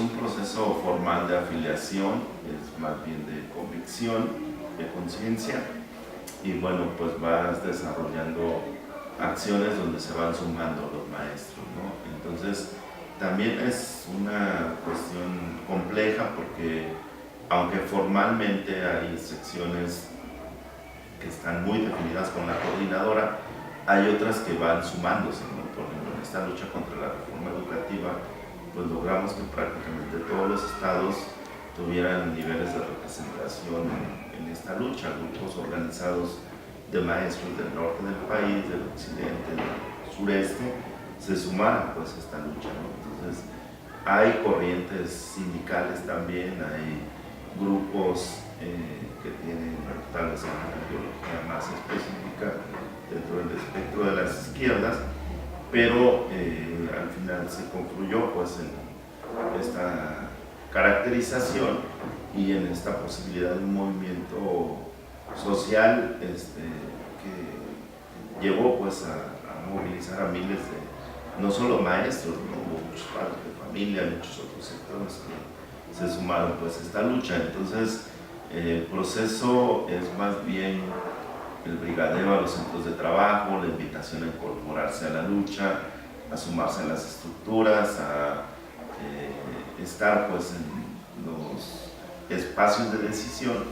un proceso formal de afiliación, es más bien de convicción, de conciencia, y bueno, pues vas desarrollando acciones donde se van sumando los maestros, ¿no? Entonces, también es una cuestión compleja porque, aunque formalmente hay secciones que están muy definidas con la coordinadora, hay otras que van sumándose, ¿no? Por ejemplo, en esta lucha contra la reforma educativa, pues logramos que prácticamente todos los estados tuvieran niveles de representación en esta lucha, grupos organizados de maestros del norte del país, del occidente, del sureste, se sumaran pues a esta lucha, ¿no? Entonces, hay corrientes sindicales también, hay grupos que tienen tal vez una ideología más específica dentro del espectro de las izquierdas, pero al final se confluyó pues en esta caracterización y en esta posibilidad de un movimiento social que llevó pues a movilizar a miles de, no solo maestros, ¿no? Hubo muchos padres de familia, muchos otros sectores que se sumaron pues a esta lucha. Entonces el proceso es más bien el brigadeo a los centros de trabajo, la invitación a incorporarse a la lucha, a sumarse a las estructuras, a estar pues en los espacios de decisión.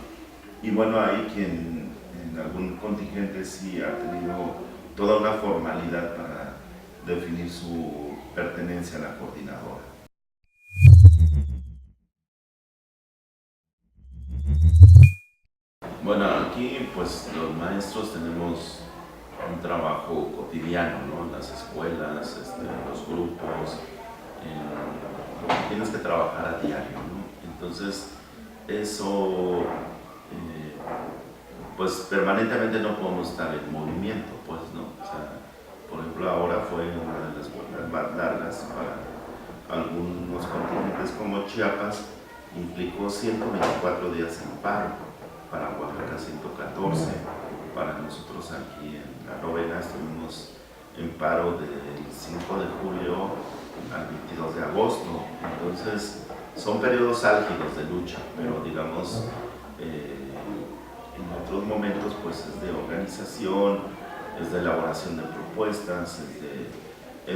Y bueno, hay quien en algún contingente sí ha tenido toda una formalidad para definir su pertenencia a la coordinadora. Bueno, aquí pues los maestros tenemos un trabajo cotidiano, ¿no? En las escuelas, en los grupos, tienes que trabajar a diario, ¿no? Entonces, eso, pues permanentemente no podemos estar en movimiento, pues, ¿no? O sea, por ejemplo, ahora fue una de las huelgas más largas para algunos continentes como Chiapas, implicó 124 días en paro, para Oaxaca 114, para nosotros aquí en la novena estuvimos en paro del 5 de julio al 22 de agosto, entonces son periodos álgidos de lucha, pero digamos en otros momentos pues es de organización, es de elaboración de propuestas, es de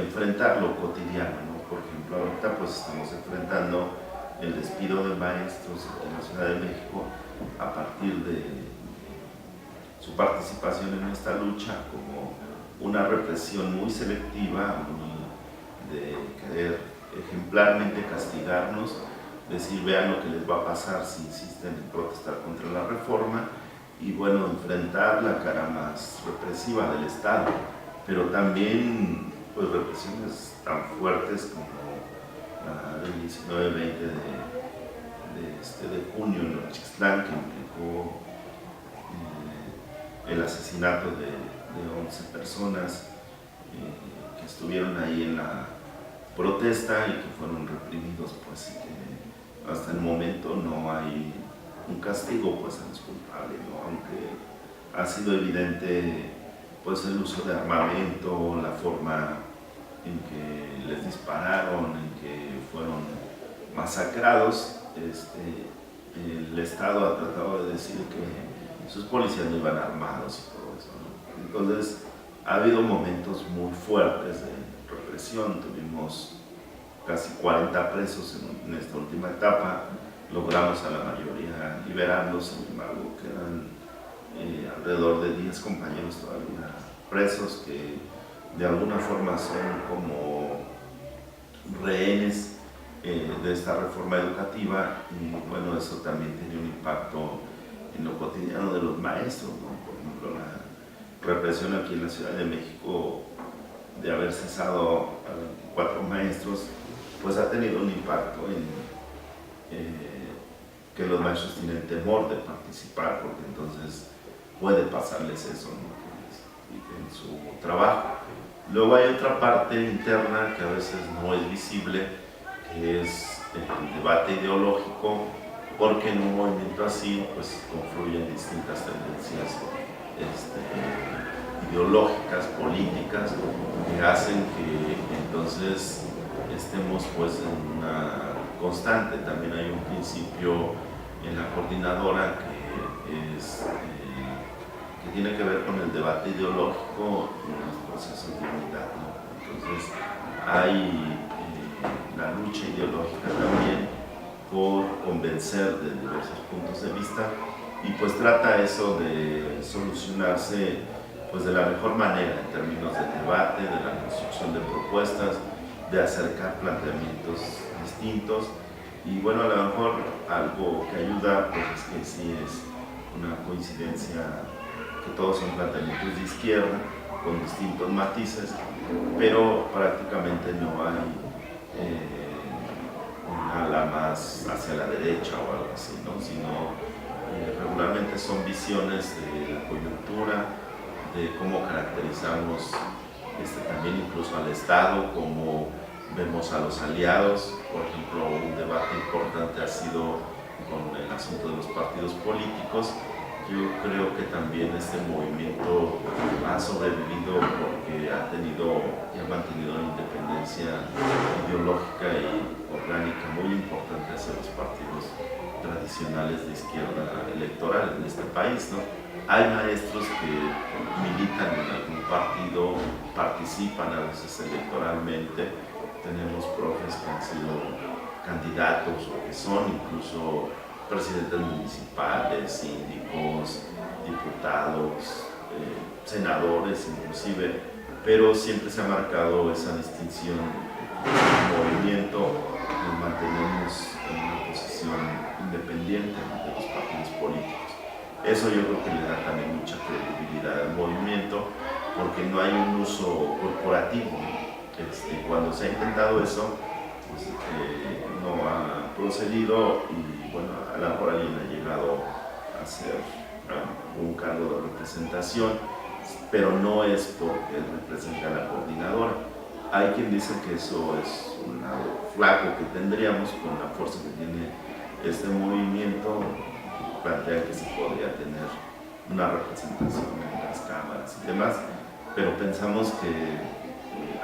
enfrentar lo cotidiano, ¿no? Por ejemplo, ahorita pues estamos enfrentando el despido de maestros en la Ciudad de México a partir de su participación en esta lucha como una represión muy selectiva, de querer ejemplarmente castigarnos, decir vean lo que les va a pasar si insisten en protestar contra la reforma y bueno, enfrentar la cara más represiva del Estado, pero también pues represiones tan fuertes como la del 19-20 de junio en Nochistlán, que implicó el asesinato de 11 personas que estuvieron ahí en la protesta y que fueron reprimidos, pues, y que hasta el momento no hay un castigo pues a los culpables, ¿no? Aunque ha sido evidente pues el uso de armamento, la forma en que les dispararon, en que fueron masacrados. El Estado ha tratado de decir que sus policías no iban armados y todo eso, ¿no? Entonces ha habido momentos muy fuertes de represión, tuvimos casi 40 presos en esta última etapa, logramos a la mayoría liberarlos, sin embargo quedan alrededor de 10 compañeros todavía presos que de alguna forma son como rehenes de esta reforma educativa y bueno, eso también tiene un impacto en lo cotidiano de los maestros, ¿no? Por ejemplo, la represión aquí en la Ciudad de México de haber cesado a 4 maestros, pues ha tenido un impacto en que los maestros tienen temor de participar, porque entonces puede pasarles eso, ¿no? En su trabajo. Luego hay otra parte interna que a veces no es visible, que es el debate ideológico, porque en un movimiento así pues confluyen distintas tendencias ideológicas, políticas, que hacen que entonces estemos pues en una constante. También hay un principio en la coordinadora que tiene que ver con el debate ideológico en los procesos de unidad, ¿no? Entonces hay la lucha ideológica también por convencer de diversos puntos de vista, y pues trata eso de solucionarse pues de la mejor manera en términos de debate, de la construcción de propuestas, de acercar planteamientos distintos. Y bueno, a lo mejor algo que ayuda pues es que sí es una coincidencia que todos son planteamientos de izquierda con distintos matices, pero prácticamente no hay una ala más hacia la derecha o algo así, ¿no? Sino regularmente son visiones de la coyuntura, de cómo caracterizamos también incluso al Estado, cómo vemos a los aliados. Por ejemplo, un debate importante ha sido con el asunto de los partidos políticos. Yo creo que también este movimiento ha sobrevivido porque ha tenido y ha mantenido una independencia ideológica y orgánica muy importante hacia los partidos tradicionales de izquierda electoral en este país, ¿no? Hay maestros que militan en algún partido, participan a veces electoralmente. Tenemos profes que han sido candidatos o que son incluso presidentes municipales, síndicos, diputados, senadores inclusive, pero siempre se ha marcado esa distinción del movimiento. Nos mantenemos en una posición independiente de los partidos políticos. Eso yo creo que le da también mucha credibilidad al movimiento, porque no hay un uso corporativo. Cuando se ha intentado eso, pues, no ha procedido, y bueno, a lo mejor alguien ha llegado a hacer un cargo de representación, pero no es porque representa a la coordinadora. Hay quien dice que eso es un lado flaco que tendríamos con la fuerza que tiene este movimiento. Plantean que se podría tener una representación en las cámaras y demás, pero pensamos que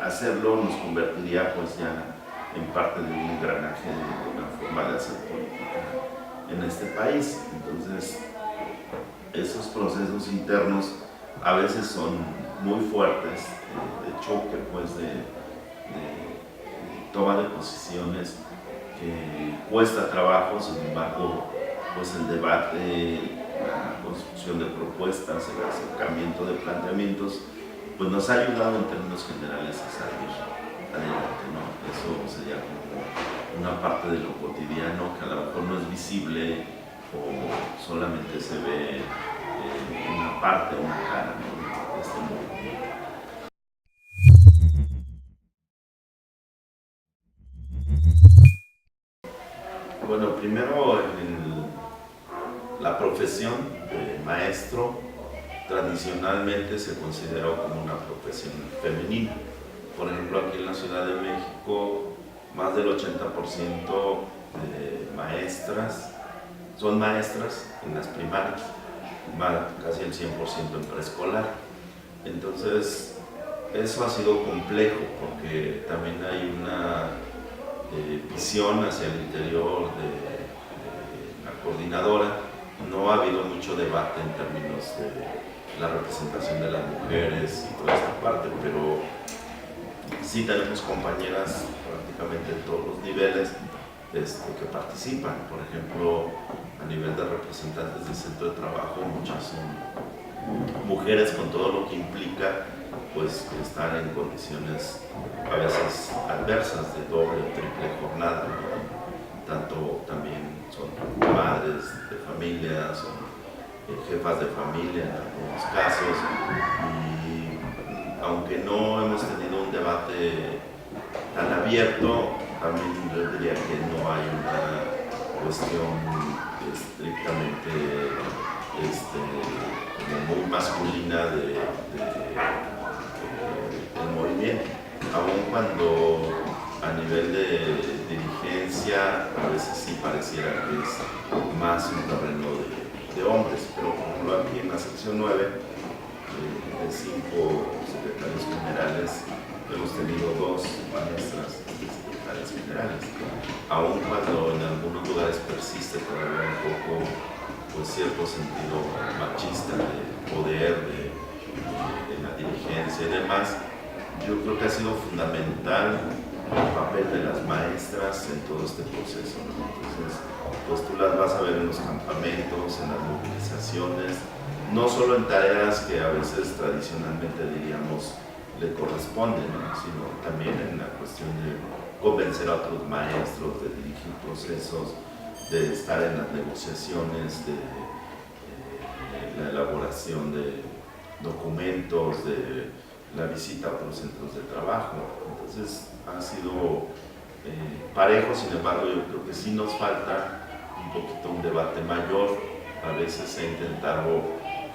hacerlo nos convertiría pues ya en parte de un engranaje de una forma de hacer política en este país. Entonces, esos procesos internos a veces son muy fuertes, de choque, pues de toma de posiciones, que cuesta trabajo. Sin embargo, pues el debate, la construcción de propuestas, el acercamiento de planteamientos, pues nos ha ayudado en términos generales a salir adelante, ¿no? Eso sería como una parte de lo cotidiano que a lo mejor no es visible o solamente se ve una parte o una cara, ¿no?, de este movimiento. Bueno, primero la profesión de maestro tradicionalmente se consideró como una profesión femenina. Por ejemplo, aquí en la Ciudad de México, más del 80% de maestras son maestras en las primarias, casi el 100% en preescolar. Entonces, eso ha sido complejo porque también hay una visión hacia el interior de la coordinadora. No ha habido mucho debate en términos de la representación de las mujeres y toda esta parte, pero sí tenemos compañeras prácticamente en todos los niveles que participan. Por ejemplo, a nivel de representantes del centro de trabajo, muchas son mujeres, con todo lo que implica pues estar en condiciones a veces adversas de doble o triple jornada, ¿no? Tanto también son madres de familia, son jefas de familia en algunos casos, y aunque no hemos tenido un debate tan abierto, también yo diría que no hay una cuestión estrictamente como muy masculina del movimiento, aun cuando a nivel de dirigencia a veces sí pareciera que es más un terreno de hombres, pero por ejemplo aquí en la sección 9, de 5 secretarios generales, hemos tenido dos maestras secretarias generales, aun cuando en algunos lugares persiste todavía un poco pues, cierto sentido machista de poder, de la dirigencia y demás. Yo creo que ha sido fundamental el papel de las maestras en todo este proceso, ¿no? Entonces, pues tú las vas a ver en los campamentos, en las movilizaciones, no solo en tareas que a veces tradicionalmente diríamos le corresponden, ¿no? Sino también en la cuestión de convencer a otros maestros, de dirigir procesos, de estar en las negociaciones, de la elaboración de documentos, de la visita a otros centros de trabajo. Entonces ha sido parejo, sin embargo yo creo que sí nos falta un poquito un debate mayor. A veces se ha intentado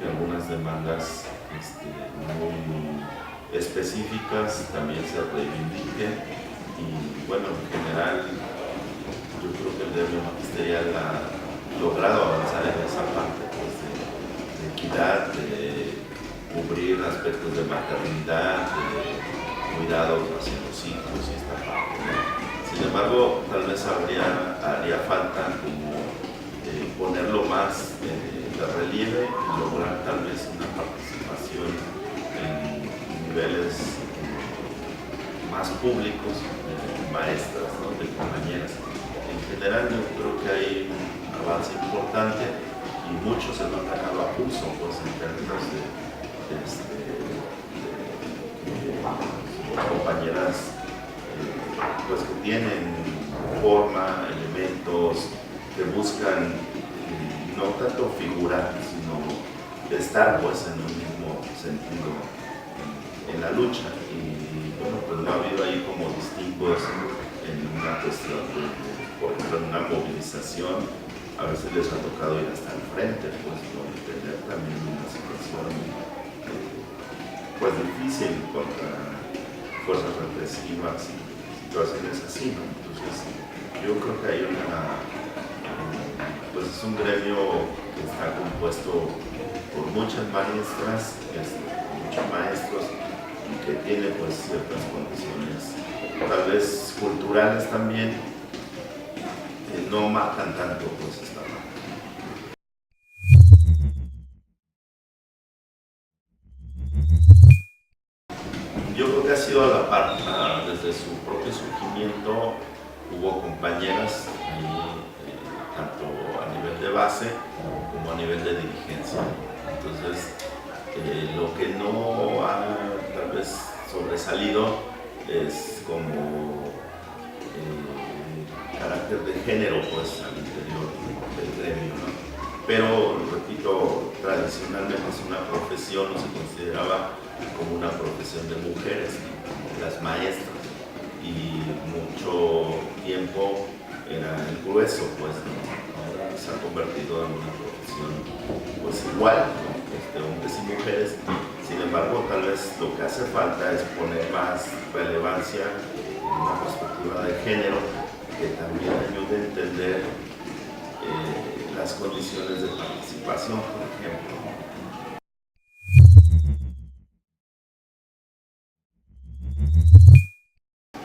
que algunas demandas muy específicas también se reivindiquen y bueno, en general yo creo que el gremio magisterial ha logrado avanzar en esa parte pues, de equidad, de cubrir aspectos de maternidad, de cuidados hacia los hijos y esta parte, ¿no? Sin embargo, tal vez haría falta como ponerlo más de relieve y lograr tal vez una participación en niveles más públicos de maestras, ¿no? De compañeras. En general yo creo que hay un avance importante y muchos se lo han ganado a pulso pues, en términos de compañeras pues, que tienen forma, elementos, que buscan no tanto figurar, sino estar pues, en un mismo sentido en la lucha. Y bueno, pues no ha habido ahí como distingos en una cuestión por ejemplo, en una movilización, a veces les ha tocado ir hasta el frente, pues, ¿no? Y tener también una situación pues difícil contra fuerzas represivas y situaciones así, ¿no? Entonces, yo creo que hay pues es un gremio que está compuesto por muchas maestras, muchos maestros, y que tiene pues ciertas condiciones, tal vez culturales también, que no matan tanto pues esta parte. Yo creo que ha sido a la par, desde su propio surgimiento hubo compañeras ahí, tanto a nivel de base como a nivel de dirigencia. Entonces, lo que no ha tal vez sobresalido es como carácter de género pues, al interior del gremio, ¿no? Pero, repito, tradicionalmente es una profesión, no se consideraba como una profesión de mujeres, ¿no? Las maestras, y mucho tiempo era el grueso, pues, ¿no? Ahora se ha convertido en una profesión pues igual, ¿no? De hombres y mujeres. Sin embargo, tal vez lo que hace falta es poner más relevancia en una perspectiva de género que también ayude a entender las condiciones de participación, por ejemplo.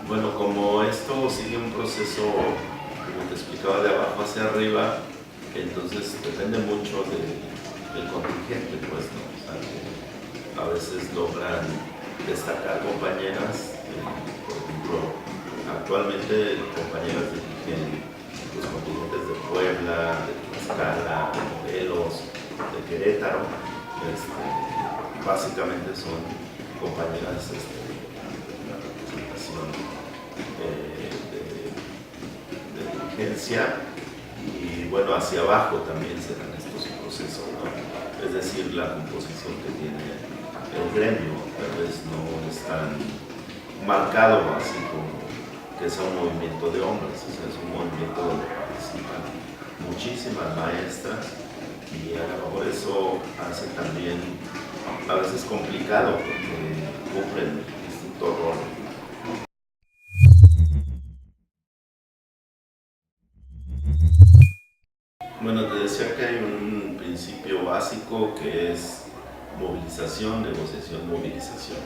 Bueno, como esto sigue un proceso, como te explicaba, de abajo hacia arriba, entonces depende mucho del contingente, pues, ¿no? O sea, que a veces logran destacar compañeras, por ejemplo, actualmente compañeras dirigen los contingentes de Puebla, de Tlaxcala, de Morelos, de Querétaro. Básicamente son compañeras de la representación de dirigencia, y bueno, hacia abajo también se dan estos procesos, ¿no? Es decir, la composición que tiene el gremio tal vez no es tan marcado así como que sea un movimiento de hombres, o sea, es un movimiento donde participan muchísimas maestras, y a lo mejor eso hace también a veces complicado porque cumplen distintos roles. Bueno, te decía que hay un principio básico que es movilización, negociación, movilización.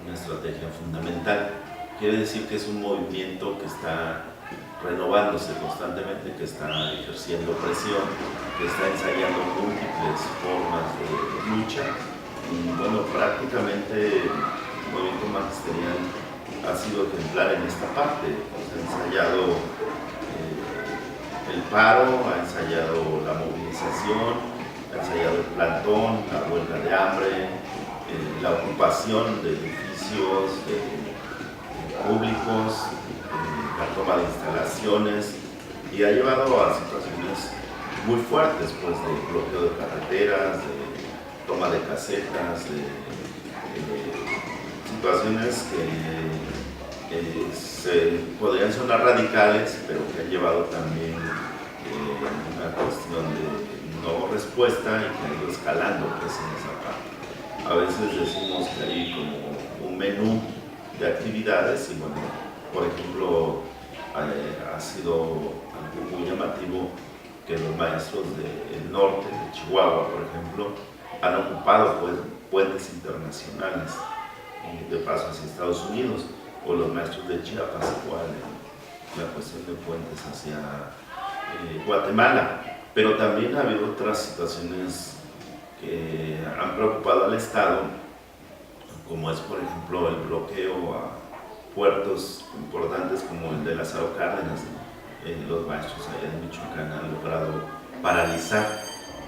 una estrategia fundamental. Quiere decir que es un movimiento que está renovándose constantemente, que está ejerciendo presión, que está ensayando múltiples formas de lucha. Y bueno, prácticamente el movimiento magisterial ha sido ejemplar en esta parte. Pues ha ensayado el paro, ha ensayado la movilización, ha ensayado el plantón, la huelga de hambre, la ocupación de edificios públicos, la toma de instalaciones, y ha llevado a situaciones muy fuertes, pues, de bloqueo de carreteras, de toma de casetas, de situaciones que podrían sonar radicales, pero que han llevado también una cuestión de no respuesta y que ha ido escalando, pues, en esa parte. A veces decimos que hay como un menú de actividades y bueno, por ejemplo, ha sido algo muy llamativo que los maestros del norte, de Chihuahua, por ejemplo, han ocupado, pues, puentes internacionales de paso hacia Estados Unidos, o los maestros de Chiapas igual en la cuestión de puentes hacia Guatemala. Pero también ha habido otras situaciones que han preocupado al Estado, como es, por ejemplo, el bloqueo a puertos importantes como el de Lázaro Cárdenas. Los maestros allá en Michoacán han logrado paralizar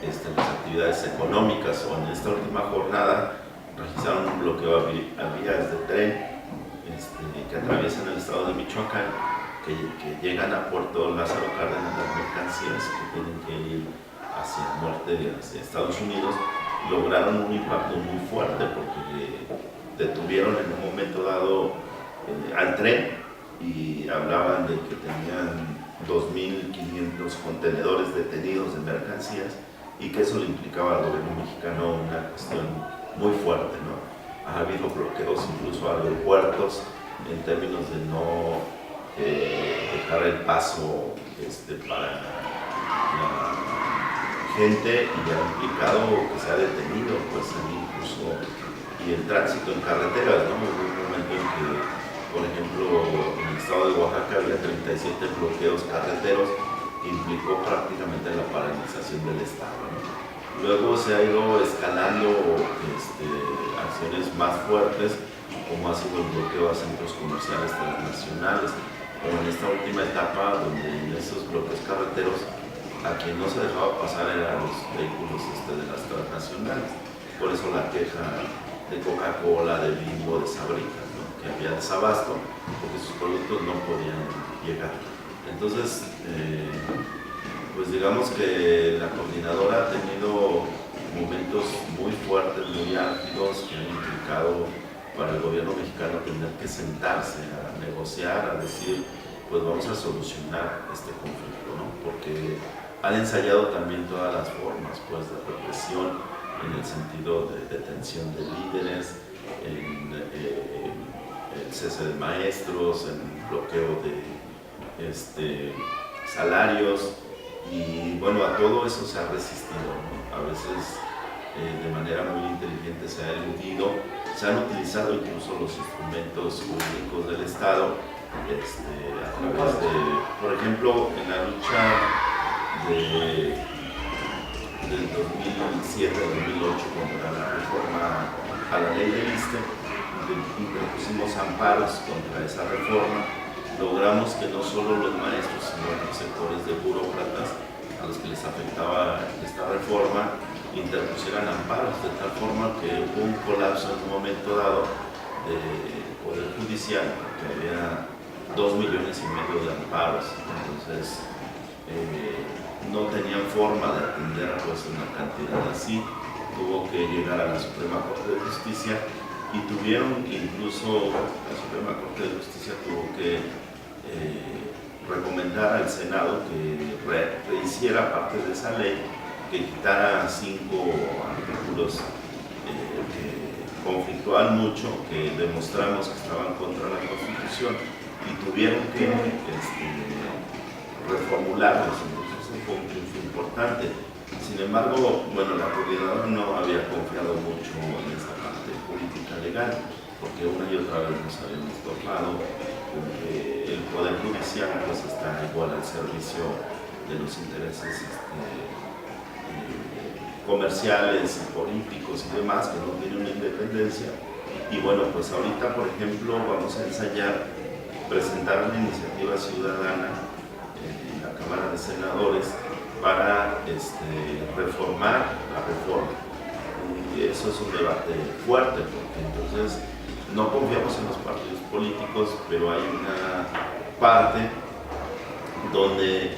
las actividades económicas, o en esta última jornada realizaron un bloqueo a vías de tren que atraviesan el estado de Michoacán, que llegan a Puerto Lázaro Cárdenas las mercancías que tienen que ir hacia el norte, hacia Estados Unidos. Lograron un impacto muy fuerte porque detuvieron en un momento dado al tren y hablaban de que tenían 2.500 contenedores detenidos de mercancías, y que eso le implicaba al gobierno mexicano una cuestión muy fuerte, ¿no? Ha habido bloqueos incluso a aeropuertos en términos de no dejar el paso para la gente, y ha implicado que se ha detenido, pues, incluso y el tránsito en carreteras, ¿no? Hubo un momento en que, por ejemplo, en el estado de Oaxaca había 37 bloqueos carreteros, que implicó prácticamente la paralización del estado, ¿no? Luego se ha ido escalando acciones más fuertes, como ha sido el bloqueo a centros comerciales transnacionales, o en esta última etapa donde en esos bloqueos carreteros a quien no se dejaba pasar eran los vehículos de las transnacionales. Por eso la queja de Coca-Cola, de Bimbo, de Sabritas, ¿no? Que había desabasto porque sus productos no podían llegar. Entonces, pues digamos que la coordinadora ha tenido momentos muy fuertes, muy álgidos, que han implicado para el gobierno mexicano tener que sentarse a negociar, a decir, pues vamos a solucionar este conflicto, ¿no? Porque han ensayado también todas las formas, pues, de represión, en el sentido de detención de líderes, en el cese de maestros, en el bloqueo de salarios, y bueno, a todo eso se ha resistido, ¿no? A veces de manera muy inteligente se ha eludido, se han utilizado incluso los instrumentos públicos del Estado a través de, por ejemplo, en la lucha del 2007-2008, cuando era la reforma a la ley del ISSSTE, interpusimos amparos contra esa reforma. Logramos que no solo los maestros, sino otros sectores de burócratas a los que les afectaba esta reforma interpusieran amparos, de tal forma que hubo un colapso en un momento dado del Poder Judicial, que había 2,5 millones de amparos. Entonces no tenían forma de atender, pues, una cantidad así. Tuvo que llegar a la Suprema Corte de Justicia, y tuvieron que, incluso la Suprema Corte de Justicia tuvo que recomendar al Senado que rehiciera parte de esa ley, que quitara 5 artículos que conflictuaban mucho, que demostramos que estaban contra la Constitución, y tuvieron que reformularlos. Entonces eso fue un triunfo importante. Sin embargo, bueno, la coordinadora no había confiado mucho en esta parte política legal, porque una y otra vez nos habíamos topado con que el Poder Judicial pues está igual al servicio de los intereses comerciales y políticos y demás, que no tienen una independencia. Y bueno, pues ahorita, por ejemplo, vamos a ensayar presentar una iniciativa ciudadana en la Cámara de Senadores para reformar la reforma. Y eso es un debate fuerte, porque entonces no confiamos en los partidos políticos, pero hay una parte donde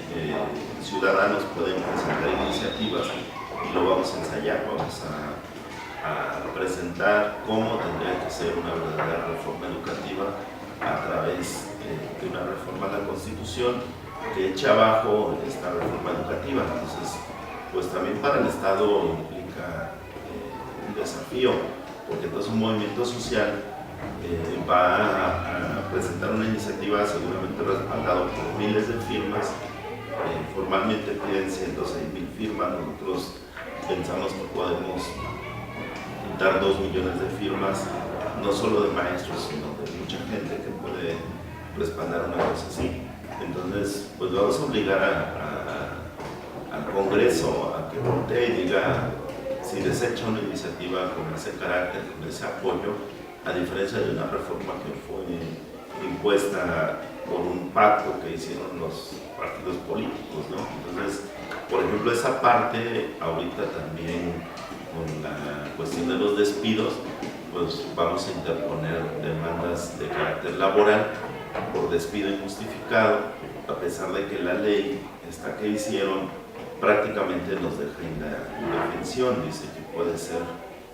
ciudadanos pueden presentar iniciativas y lo vamos a ensayar, vamos a presentar cómo tendría que ser una verdadera reforma educativa a través de una reforma a la Constitución que eche abajo esta reforma educativa. Entonces, pues también para el Estado implica un desafío, porque entonces un movimiento social va a presentar una iniciativa seguramente respaldado por miles de firmas. Formalmente piden 106,000 firmas, nosotros pensamos que podemos juntar 2 millones de firmas, no solo de maestros, sino de mucha gente que puede respaldar una cosa así. Entonces, pues vamos a obligar al Congreso a que vote y diga si desecha una iniciativa con ese carácter, con ese apoyo, a diferencia de una reforma que fue impuesta por un pacto que hicieron los partidos políticos, ¿no? Entonces, por ejemplo, esa parte, ahorita también con la cuestión de los despidos, pues vamos a interponer demandas de carácter laboral por despido injustificado, a pesar de que la ley esta que hicieron prácticamente nos deja indefensión, dice que puede ser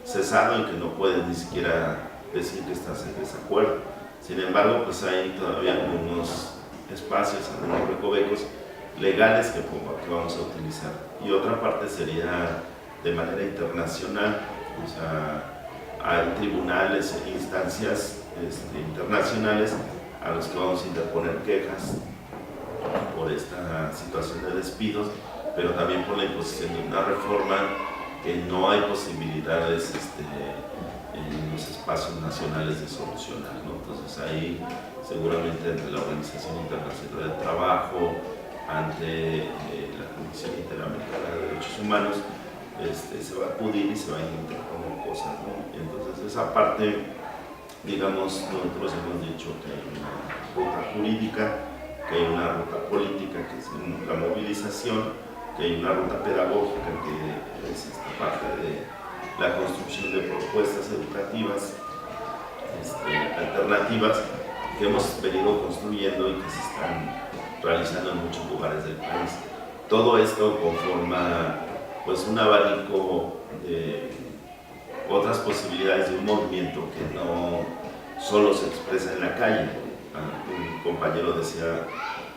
cesado y que no puedes ni siquiera decir que estás en desacuerdo. Sin embargo, pues hay todavía algunos espacios, algunos recovecos legales que vamos a utilizar. Y otra parte sería de manera internacional, o sea, hay tribunales e instancias internacionales a los que vamos a interponer quejas por esta situación de despidos, pero también por la imposición de una reforma que no hay posibilidades en los espacios nacionales de solucionar, ¿no? Entonces ahí seguramente ante la Organización Internacional del Trabajo, ante la Comisión Interamericana de Derechos Humanos, se va a acudir y se va a interponer cosas, ¿no? Entonces esa parte, digamos, nosotros hemos dicho que hay una ruta jurídica, que hay una ruta política, que es la movilización, que hay una ruta pedagógica, que es esta parte de la construcción de propuestas educativas alternativas que hemos venido construyendo y que se están realizando en muchos lugares del país. Todo esto conforma pues un abanico de otras posibilidades de un movimiento que no solo se expresa en la calle. Un compañero decía,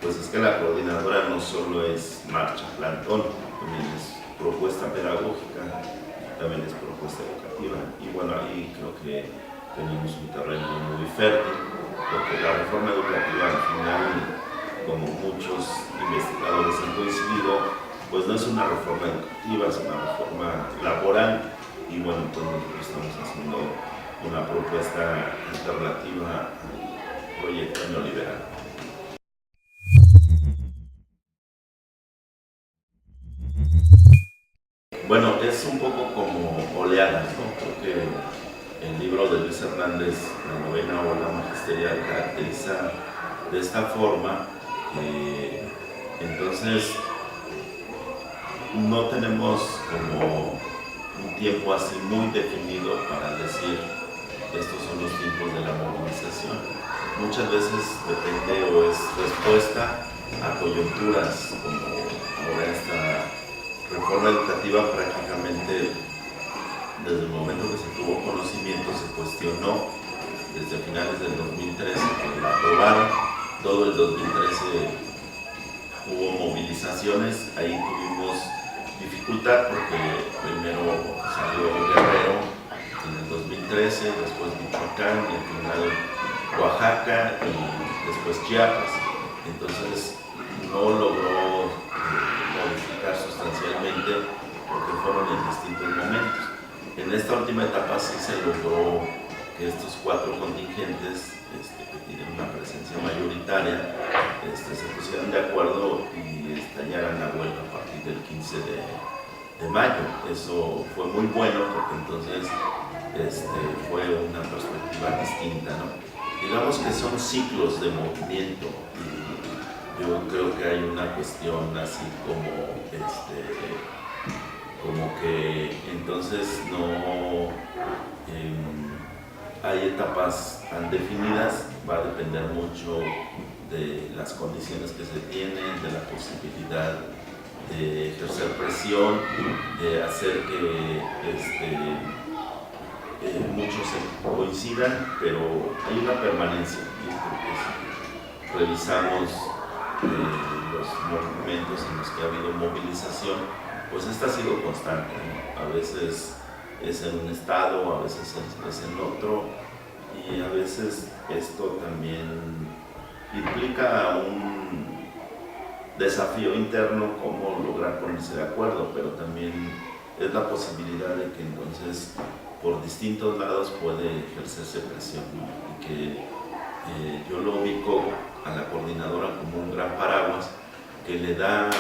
pues es que la coordinadora no solo es marcha, plantón, también es propuesta pedagógica, también es propuesta educativa. Y bueno, ahí creo que tenemos un terreno muy fértil, porque la reforma educativa al final, como muchos investigadores han coincidido, pues no es una reforma educativa, es una reforma laboral. Y bueno, pues nosotros estamos haciendo una propuesta alternativa al proyecto neoliberal. Bueno, es un poco como oleadas, ¿no? Creo que el libro de Luis Hernández, La novena ola magisterial, caracteriza de esta forma. Entonces, no tenemos como un tiempo así muy definido para decir estos son los tiempos de la movilización. Muchas veces depende o es respuesta a coyunturas, como ahora esta reforma educativa prácticamente desde el momento que se tuvo conocimiento se cuestionó desde finales del 2013 que la aprobaron. Todo el 2013 hubo movilizaciones, ahí tuvimos dificultad porque primero salió Guerrero en el 2013, después Michoacán y al final Oaxaca y después Chiapas. Entonces no logró modificar sustancialmente porque fueron en distintos momentos. En esta última etapa sí se logró que estos 4 contingentes que tienen una presencia mayoritaria se pusieran de acuerdo y estallaran la huelga a partir del 15 de mayo. Eso fue muy bueno porque entonces fue una perspectiva distinta, ¿no? Digamos que son ciclos de movimiento y yo creo que hay una cuestión así como que entonces no hay etapas tan definidas, va a depender mucho de las condiciones que se tienen, de la posibilidad de ejercer presión, de hacer que muchos coincidan, pero hay una permanencia. Yo creo que si revisamos los momentos en los que ha habido movilización, pues esta ha sido constante, ¿no? A veces es en un estado, a veces es en otro, y a veces esto también implica un desafío interno, cómo lograr ponerse de acuerdo, pero también es la posibilidad de que entonces por distintos lados puede ejercerse presión, ¿no? Y que yo lo ubico a la coordinadora como un gran paraguas que le da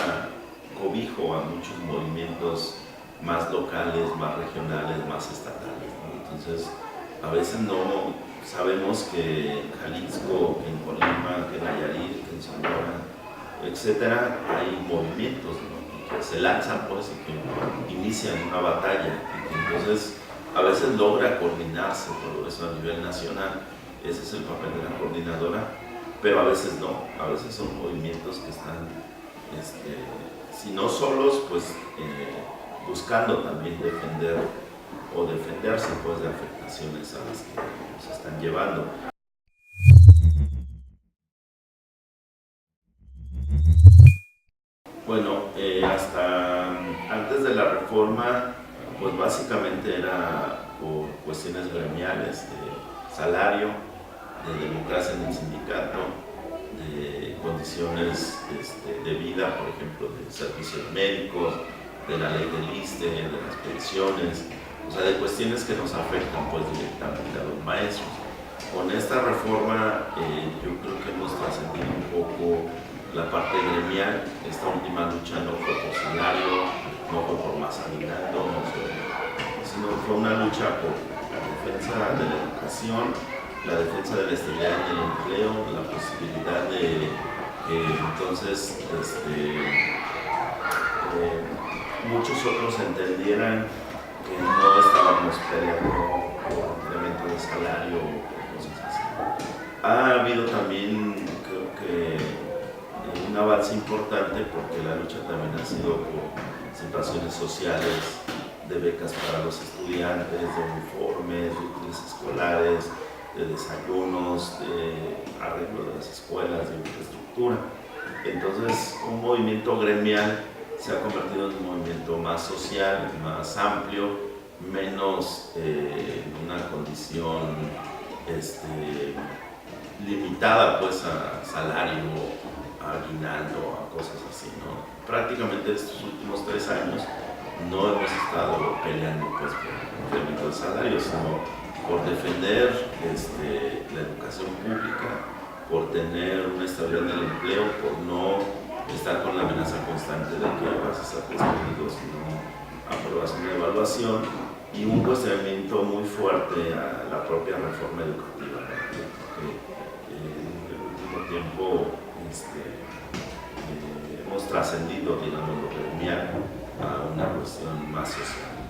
cobijo a muchos movimientos más locales, más regionales, más estatales, ¿no? Entonces, a veces no sabemos que en Jalisco, que en Colima, que en Nayarit, que en Sonora, etcétera, hay movimientos, ¿no? Y que se lanzan, pues, y que inician una batalla, y que entonces a veces logra coordinarse todo eso a nivel nacional. Ese es el papel de la coordinadora, pero a veces no, a veces son movimientos que están, si no solos, pues buscando también defender o defenderse, pues, de afectaciones a las que nos están llevando. Bueno, hasta antes de la reforma, pues básicamente era por cuestiones gremiales, de salario, de democracia en el sindicato, de condiciones de vida, por ejemplo, de servicios médicos, de la ley del ISSSTE, de las pensiones, o sea, de cuestiones que nos afectan, pues, directamente a los maestros. Con esta reforma yo creo que hemos trascendido un poco la parte gremial. Esta última lucha no fue por salario, no fue por más aguinaldo, sino fue una lucha por la defensa de la educación, la defensa de la estabilidad en el empleo, la posibilidad de que entonces muchos otros entendieran que no estábamos peleando por incremento de salario o cosas así. Ha habido también, creo que, un avance importante porque la lucha también ha sido por situaciones sociales, de becas para los estudiantes, de uniformes, de útiles escolares, de desayunos, de arreglo de las escuelas, de infraestructura. Entonces, un movimiento gremial se ha convertido en un movimiento más social, más amplio, menos en una condición limitada, pues, a salario, a aguinaldo, a cosas así, ¿no? Prácticamente estos últimos 3 años no hemos estado peleando, pues, por el incremento de salario, sino por defender la educación pública, por tener una estabilidad en el empleo, por no estar con la amenaza constante de que vas a ser despedido si no apruebas una evaluación, y un cuestionamiento muy fuerte a la propia reforma educativa, porque en el último tiempo hemos trascendido, digamos, lo gremial a una cuestión más social.